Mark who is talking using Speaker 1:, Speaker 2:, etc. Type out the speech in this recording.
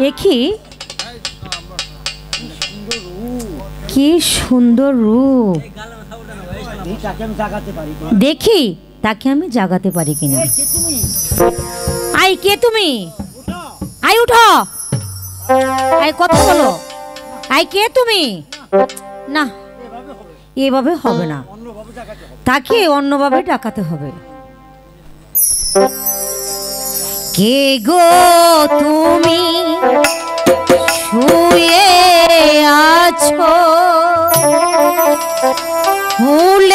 Speaker 1: দেখি কি সুন্দর রূপ, দেখি তাকে আমি জাগাতে পারি কিনা। আই কে তুমি? আই উঠো, আই কথা বলো। আই কে তুমি? না, এভাবে হবে না, তাকে অন্যভাবে ডাকাতে হবে। কে গো তুমি শুয়ে আছো, ফুল